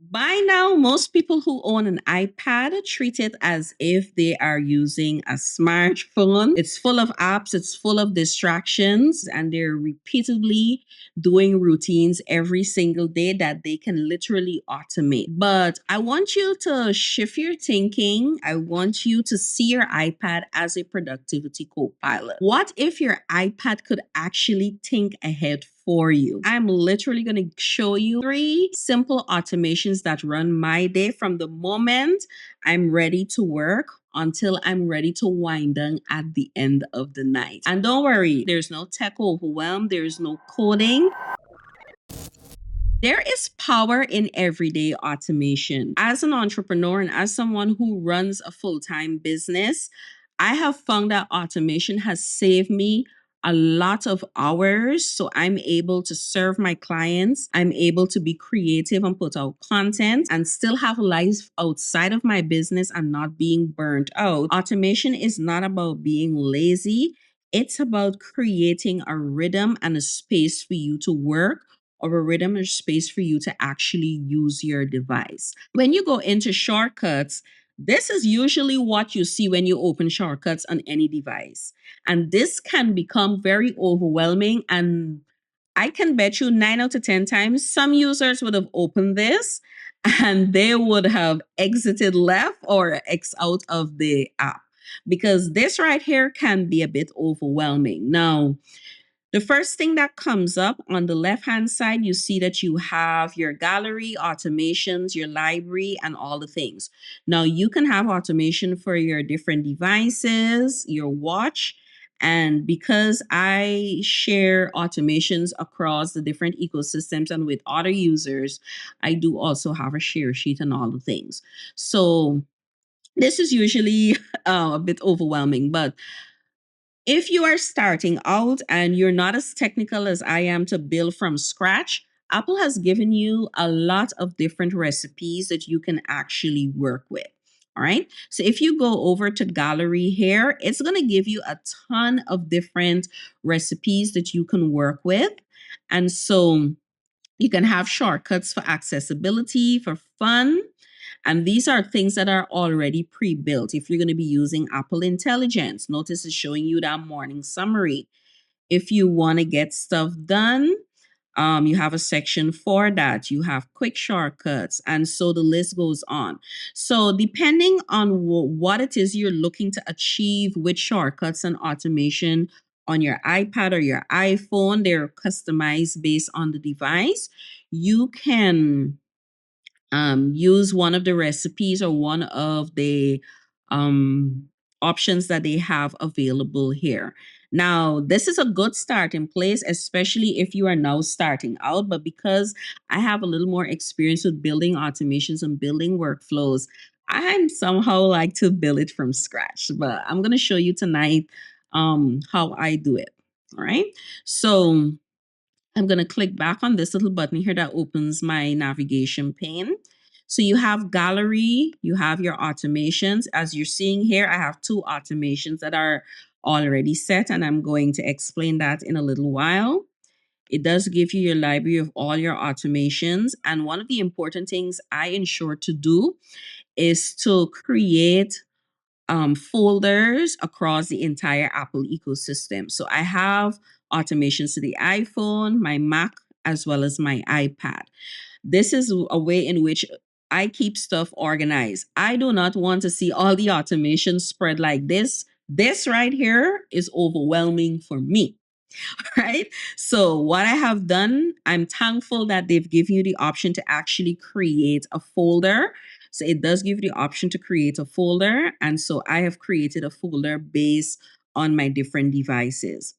By now, most people who own an iPad treat it as if they are using a smartphone. It's full of apps, it's full of distractions, and they're repeatedly doing routines every single day that they can literally automate. But I want you to shift your thinking. I want you to see your iPad as a productivity co pilot. What if your iPad could actually think ahead for you? I'm literally going to show you 3 simple automations that run my day from the moment I'm ready to work until I'm ready to wind down at the end of the night. And don't worry, there's no tech overwhelm, there's no coding. There is power in everyday automation. As an entrepreneur and as someone who runs a full time business, I have found that automation has saved me a lot of hours. So I'm able to serve my clients. I'm able to be creative and put out content and still have a life outside of my business and not being burnt out. Automation is not about being lazy, it's about creating a rhythm and a space for you to work or a rhythm or space for you to actually use your device. When you go into shortcuts, this is usually what you see when you open shortcuts on any device. And this can become very overwhelming. And I can bet you 9 out of 10 times some users would have opened this and they would have exited left or X out of the app because this right here can be a bit overwhelming. Now, the first thing that comes up on the left hand side, you see that you have your gallery, automations, your library, and all the things. Now, you can have automation for your different devices, your watch. And because I share automations across the different ecosystems and with other users, I do also have a share sheet and all the things. So, this is usually a bit overwhelming, but if you are starting out and you're not as technical as I am to build from scratch, Apple has given you a lot of different recipes that you can actually work with. All right. So if you go over to gallery here, it's going to give you a ton of different recipes that you can work with. And so you can have shortcuts for accessibility, for fun, and these are things that are already pre-built. If you're going to be using Apple Intelligence, notice it's showing you that morning summary. If you want to get stuff done, you have a section for that. You have quick shortcuts, and so the list goes on. So depending on what it is you're looking to achieve with shortcuts and automation on your iPad or your iPhone, they're customized based on the device. You can use one of the recipes or one of the options that they have available here. Now, this is a good starting place, especially if you are now starting out. But because I have a little more experience with building automations and building workflows, I'm somehow like to build it from scratch. But I'm going to show you tonight how I do it. All right. So I'm going to click back on this little button here that opens my navigation pane. So you have gallery, you have your automations. As you're seeing here, I have 2 automations that are already set, and I'm going to explain that in a little while. It does give you your library of all your automations. And one of the important things I ensure to do is to create folders across the entire Apple ecosystem. So I have automations to the iPhone, my Mac, as well as my iPad. This is a way in which I keep stuff organized. I do not want to see all the automations spread like this. This right here is overwhelming for me. Right? So, what I have done, I'm thankful that they've given you the option to actually create a folder. So, it does give you the option to create a folder. And so, I have created a folder based on my different devices.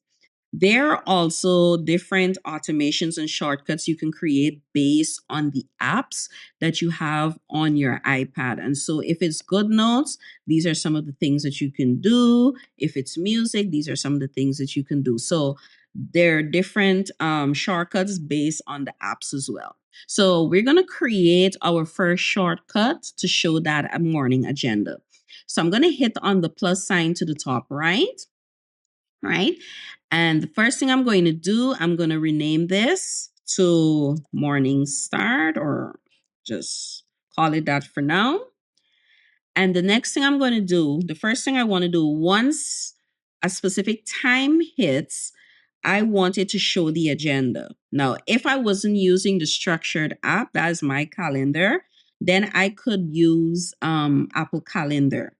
There are also different automations and shortcuts you can create based on the apps that you have on your iPad. And so, if it's GoodNotes, these are some of the things that you can do. If it's music, these are some of the things that you can do. So, there are different shortcuts based on the apps as well. So, we're going to create our first shortcut to show that a morning agenda. So, I'm going to hit on the plus sign to the top right. Right. And the first thing I'm going to do, I'm going to rename this to Morning Start or just call it that for now. And the next thing I'm going to do, the first thing I want to do once a specific time hits, I want it to show the agenda. Now, if I wasn't using the structured app, that is my calendar, then I could use Apple Calendar.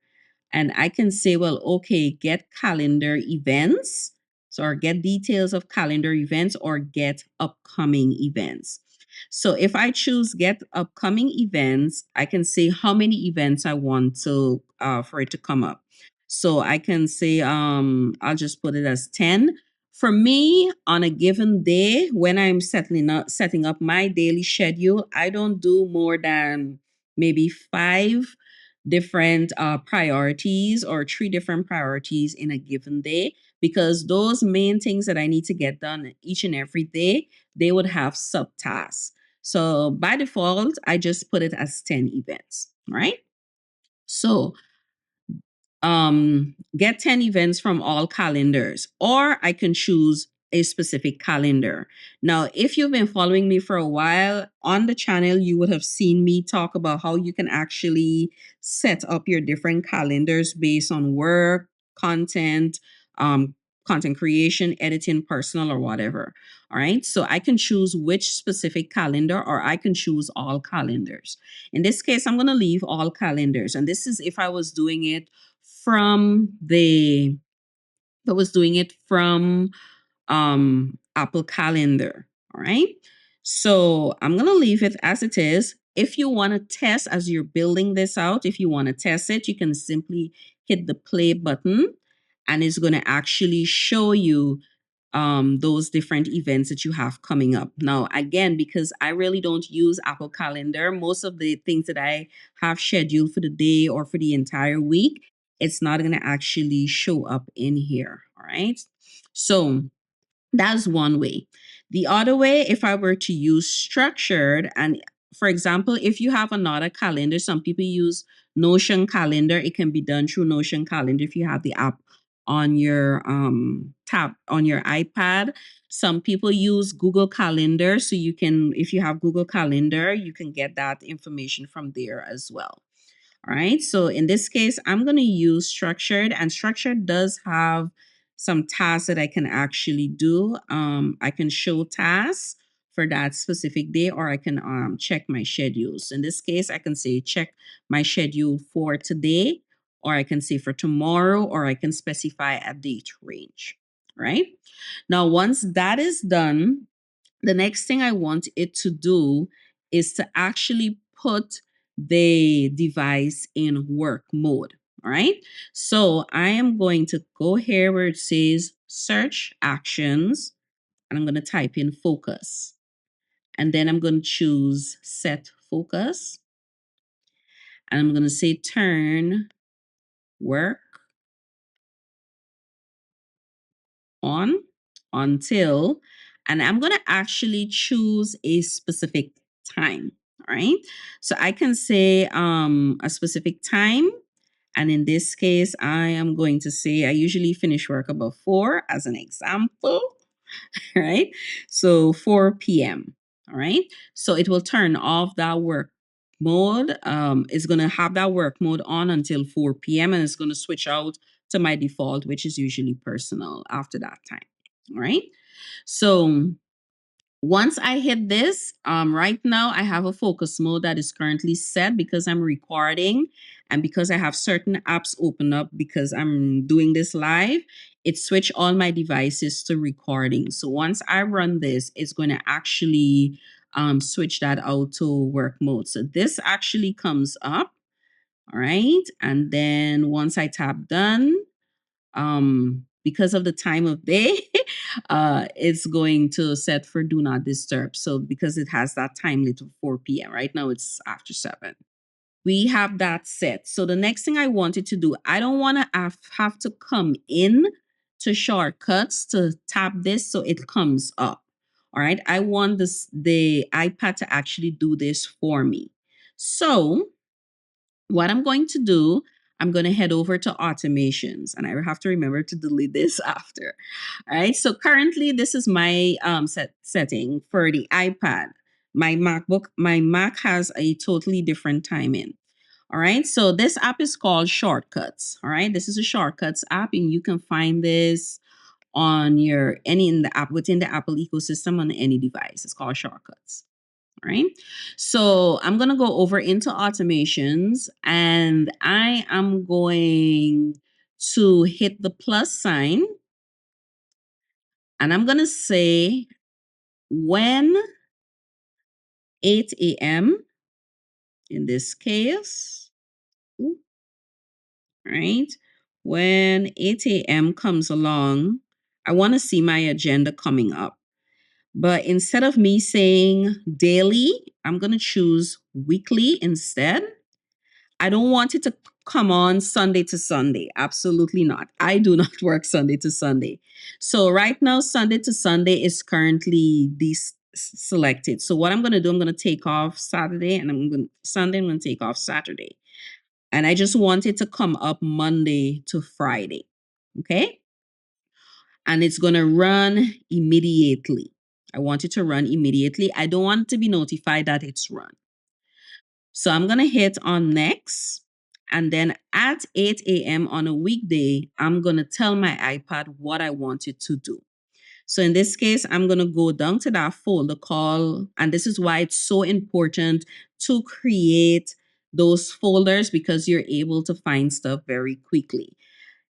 And I can say, well, okay, get calendar events. So, or get details of calendar events or get upcoming events. So if I choose get upcoming events, I can say how many events I want to for it to come up. So I can say I'll just put it as 10. For me, on a given day, when I'm setting up my daily schedule, I don't do more than maybe 5 different priorities or 3 different priorities in a given day, because those main things that I need to get done each and every day, they would have subtasks. So by default, I just put it as 10 events, right? So get 10 events from all calendars, or I can choose a specific calendar. Now, if you've been following me for a while on the channel, you would have seen me talk about how you can actually set up your different calendars based on work, content, um, content creation, editing, personal, or whatever. All right. So I can choose which specific calendar, or I can choose all calendars. In this case, I'm going to leave all calendars. And this is if I was doing it from the that was doing it from Apple Calendar. All right. So I'm gonna leave it as it is. If you want to test as you're building this out, if you want to test it, you can simply hit the play button and it's going to actually show you those different events that you have coming up. Now, again, because I really don't use Apple Calendar, most of the things that I have scheduled for the day or for the entire week, it's not going to actually show up in here. All right. So that's one way. The other way, if I were to use structured, and for example, if you have another calendar, some people use Notion calendar. It can be done through Notion calendar if you have the app on your tab on your iPad. Some people use Google Calendar, so you can, if you have Google Calendar, you can get that information from there as well. All right. So in this case, I'm going to use structured, and structured does have some tasks that I can actually do. I can show tasks for that specific day, or I can check my schedules. In this case, I can say check my schedule for today, or I can say for tomorrow, or I can specify a date range. Right. Now, once that is done, the next thing I want it to do is to actually put the device in work mode. All right. So I am going to go here where it says search actions, and I'm going to type in focus. And then I'm going to choose set focus. And I'm going to say turn work on until, and I'm going to actually choose a specific time. All right. So I can say a specific time. And in this case, I am going to say I usually finish work about 4 as an example. Right. So 4 p.m. All right. So it will turn off that work mode. It's going to have that work mode on until 4 p.m. and it's going to switch out to my default, which is usually personal after that time. All right. So once I hit this, right now I have a focus mode that is currently set because I'm recording and because I have certain apps open up because I'm doing this live. It switched all my devices to recording. So once I run this, it's going to actually switch that out to work mode. So this actually comes up. All right. And then once I tap done, because of the time of day, it's going to set for do not disturb. So because it has that time limit of 4 p.m. Right now it's after 7. We have that set. So the next thing I wanted to do, I don't want to have to come in to shortcuts to tap this so it comes up. All right. I want the iPad to actually do this for me. So what I'm going to do, I'm going to head over to automations, and I have to remember to delete this after. All right. So currently, this is my setting for the iPad. My Mac has a totally different timing. All right. So this app is called Shortcuts. All right. This is a Shortcuts app, and you can find this on your any in the app within the Apple ecosystem on any device. It's called Shortcuts. All right. So I'm gonna go over into automations, and I am going to hit the plus sign, and I'm gonna say when 8 a.m. in this case, right? When 8 a.m. comes along, I want to see my agenda coming up. But instead of me saying daily, I'm going to choose weekly instead. I don't want it to come on Sunday to Sunday. Absolutely not. I do not work Sunday to Sunday. So right now, Sunday to Sunday is currently selected. So what I'm going to do, I'm going to take off Saturday and I'm going to take off Saturday. And I just want it to come up Monday to Friday. Okay. And it's going to run immediately. I want it to run immediately. I don't want to be notified that it's run. So I'm going to hit on next. And then at 8 a.m. on a weekday, I'm going to tell my iPad what I want it to do. So in this case, I'm going to go down to that folder call. And this is why it's so important to create those folders, because you're able to find stuff very quickly.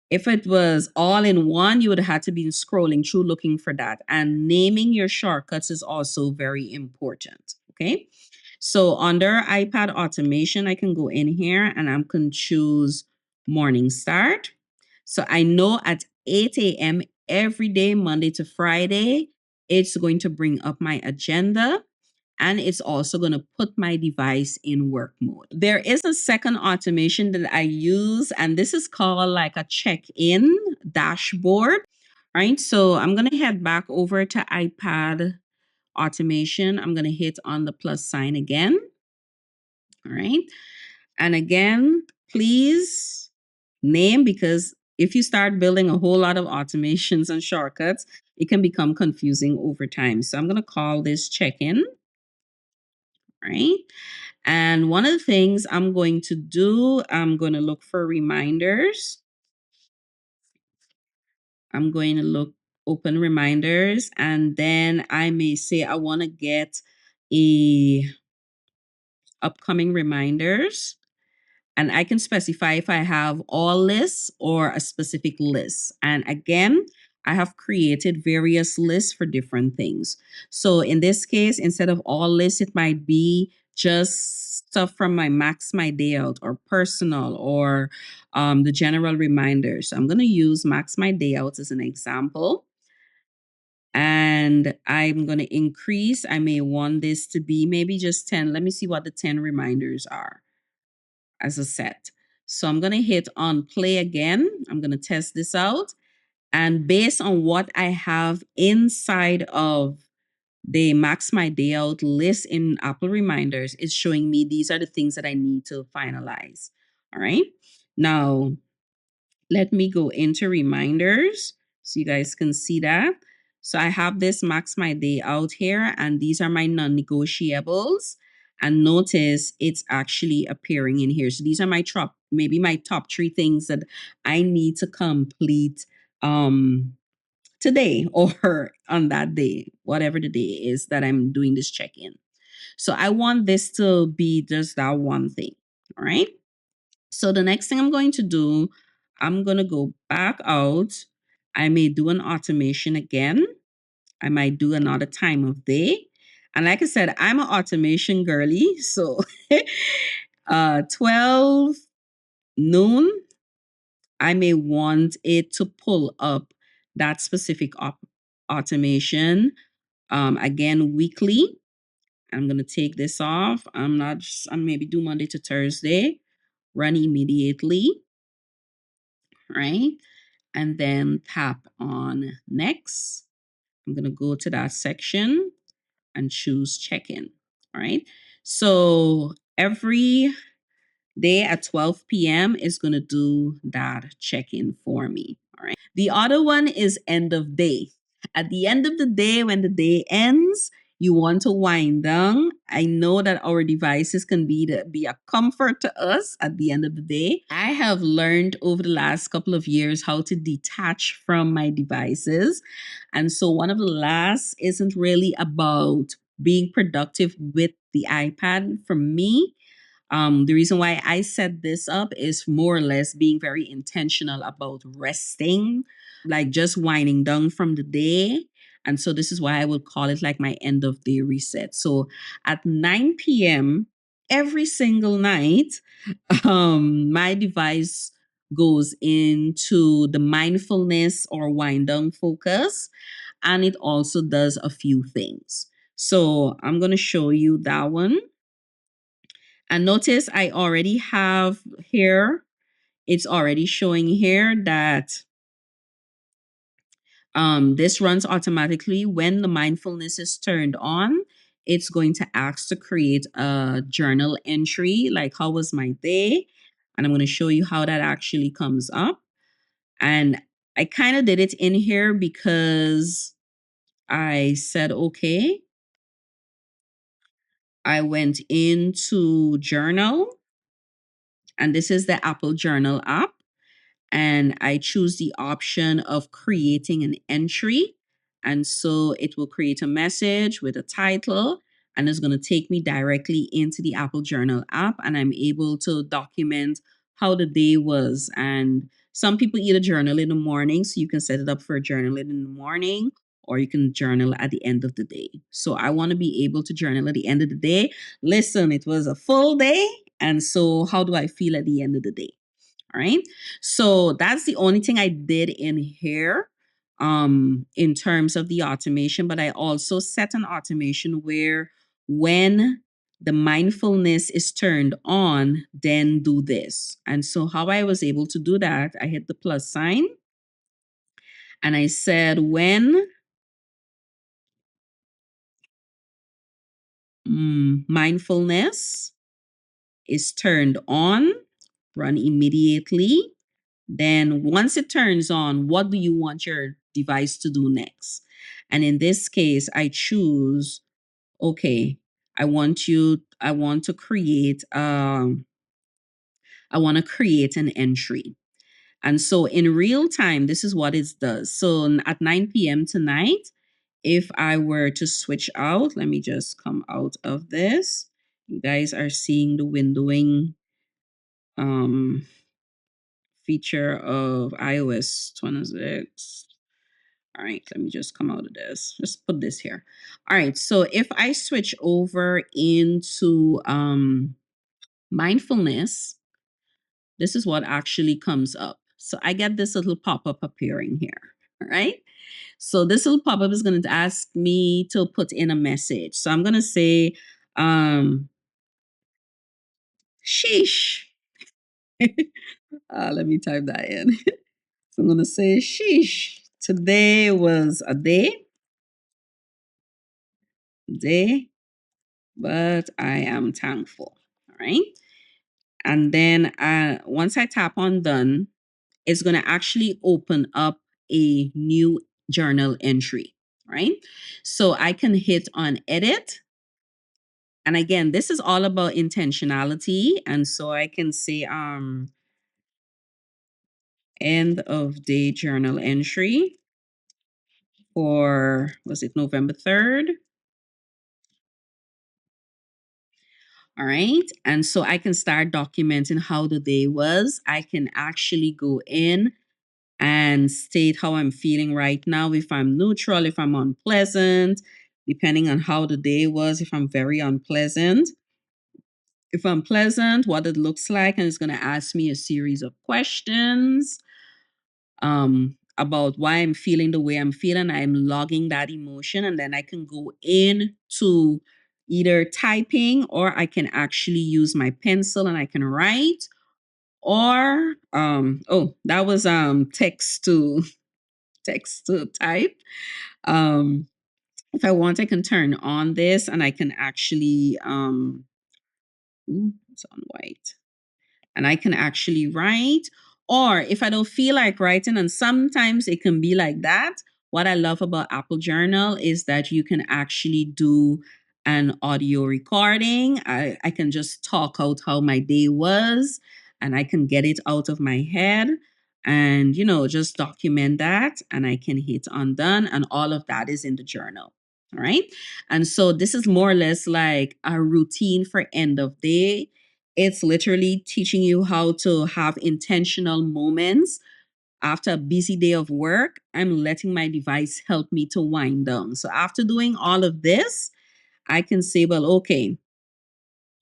If it was all in one, you would have had to be scrolling through looking for that. And naming your shortcuts is also very important. Okay. So under iPad automation, I can go in here and I can choose morning start. So I know at 8 a.m. every day, Monday to Friday, it's going to bring up my agenda, and it's also going to put my device in work mode. There is a second automation that I use, and this is called like a check-in dashboard, right? So I'm going to head back over to iPad automation. I'm going to hit on the plus sign again. All right. And again, please name, because if you start building a whole lot of automations and shortcuts, it can become confusing over time. So I'm going to call this check-in, right? And one of the things I'm going to do, I'm going to look for reminders. I'm going to open reminders, and then I may say I want to get a upcoming reminders. And I can specify if I have all lists or a specific list. And again, I have created various lists for different things. So in this case, instead of all lists, it might be just stuff from my Max My Day Out or personal or the general reminders. So I'm going to use Max My Day Out as an example. And I'm going to increase. I may want this to be maybe just 10. Let me see what the 10 reminders are as a set. So I'm going to hit on play again. I'm going to test this out. And based on what I have inside of the Max My Day Out list in Apple Reminders, it's showing me these are the things that I need to finalize. All right. Now, let me go into reminders so you guys can see that. So I have this Max My Day Out here, and these are my non-negotiables. And notice it's actually appearing in here. So these are my maybe my top 3 things that I need to complete today or on that day, whatever the day is that I'm doing this check-in. So I want this to be just that one thing. All right. So the next thing I'm going to do, I'm going to go back out. I may do an automation again. I might do another time of day. And like I said, I'm an automation girly. So 12 noon, I may want it to pull up that specific automation again weekly. I'm going to take this off. I'm maybe do Monday to Thursday, run immediately, right? And then tap on next. I'm going to go to that section and choose check-in. All right. So every day at 12 p.m. is going to do that check-in for me. All right. The other one is end of day. At the end of the day, when the day ends, you want to wind down. I know that our devices can be a comfort to us at the end of the day. I have learned over the last couple of years how to detach from my devices. And so one of the last isn't really about being productive with the iPad. For me, the reason why I set this up is more or less being very intentional about resting, like just winding down from the day. And so this is why I would call it like my end of day reset. So at 9 p.m. every single night, my device goes into the mindfulness or wind down focus, and it also does a few things. So I'm going to show you that one. And notice I already have here, it's already showing here that this runs automatically when the mindfulness is turned on. It's going to ask to create a journal entry, like how was my day? And I'm going to show you how that actually comes up. And I kind of did it in here because I said, okay, I went into journal, and this is the Apple Journal app. And I choose the option of creating an entry. And so it will create a message with a title, and it's going to take me directly into the Apple Journal app, and I'm able to document how the day was. And some people either journal in the morning, so you can set it up for journaling in the morning, or you can journal at the end of the day. So I want to be able to journal at the end of the day. Listen, it was a full day. And so how do I feel at the end of the day? All right. So that's the only thing I did in here in terms of the automation. But I also set an automation where when the mindfulness is turned on, then do this. And so how I was able to do that, I hit the plus sign and I said when mindfulness is turned on, run immediately. Then once it turns on, what do you want your device to do next? And in this case, I choose, okay, I want to create I want to create an entry. And so in real time, this is what it does. So at 9 p.m. tonight, if I were to switch out, let me just come out of this. You guys are seeing the windowing um feature of iOS 26. All right, let me just come out of this. Just put this here. All right, so if I switch over into mindfulness, this is what actually comes up. So I get this little pop-up appearing here. All right. So this little pop-up is going to ask me to put in a message. So I'm going to say, sheesh. Let me type that in. So I'm going to say, sheesh. Today was a day, but I am thankful. All right. And then once I tap on done, it's going to actually open up a new journal entry. Right. So I can hit on edit. And again, this is all about intentionality. And so I can say end of day journal entry for, was it November 3rd? All right. And so I can start documenting how the day was. I can actually go in and state how I'm feeling right now. If I'm neutral, if I'm unpleasant, depending on how the day was, if I'm very unpleasant. If I'm pleasant, what it looks like. And it's going to ask me a series of questions about why I'm feeling the way I'm feeling. I'm logging that emotion, and then I can go in to either typing, or I can actually use my pencil and I can write, or oh, that was text to text to type. um if I want, I can turn on this and I can actually it's on white, and I can actually write. Or if I don't feel like writing, and sometimes it can be like that, What I love about Apple Journal is that you can actually do an audio recording. I can just talk out how my day was and I can get it out of my head and, just document that and I can hit undone and all of that is in the journal. All right. And so this is more or less like a routine for end of day. It's literally teaching you how to have intentional moments after a busy day of work. I'm letting my device help me to wind down. So after doing all of this, I can say, well, okay,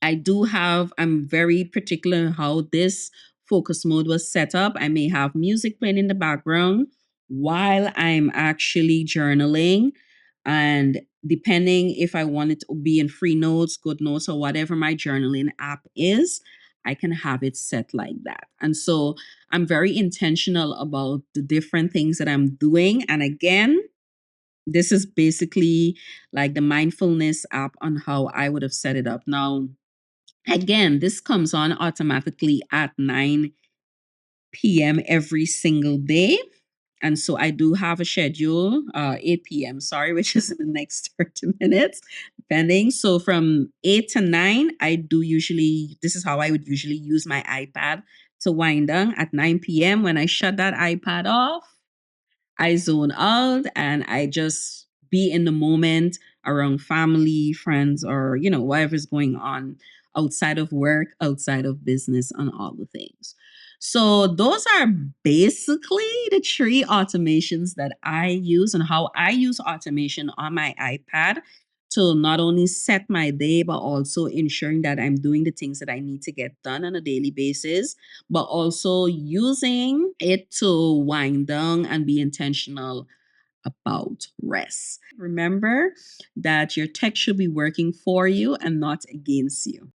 I'm very particular in how this focus mode was set up. I may have music playing in the background while I'm actually journaling. And depending if I want it to be in free notes, good notes, or whatever my journaling app is, I can have it set like that. And so I'm very intentional about the different things that I'm doing. And again, this is basically like the mindfulness app on how I would have set it up. Now, again, this comes on automatically at 9 p.m. every single day. And so I do have a schedule, 8 p.m., sorry, which is in the next 30 minutes, depending. So from 8 to 9, this is how I would usually use my iPad to wind down. At 9 p.m., when I shut that iPad off, I zone out and I just be in the moment around family, friends, or, whatever's going on outside of work, outside of business, and all the things. So, those are basically the three automations that I use and how I use automation on my iPad to not only set my day, but also ensuring that I'm doing the things that I need to get done on a daily basis, but also using it to wind down and be intentional about rest. Remember that your tech should be working for you and not against you.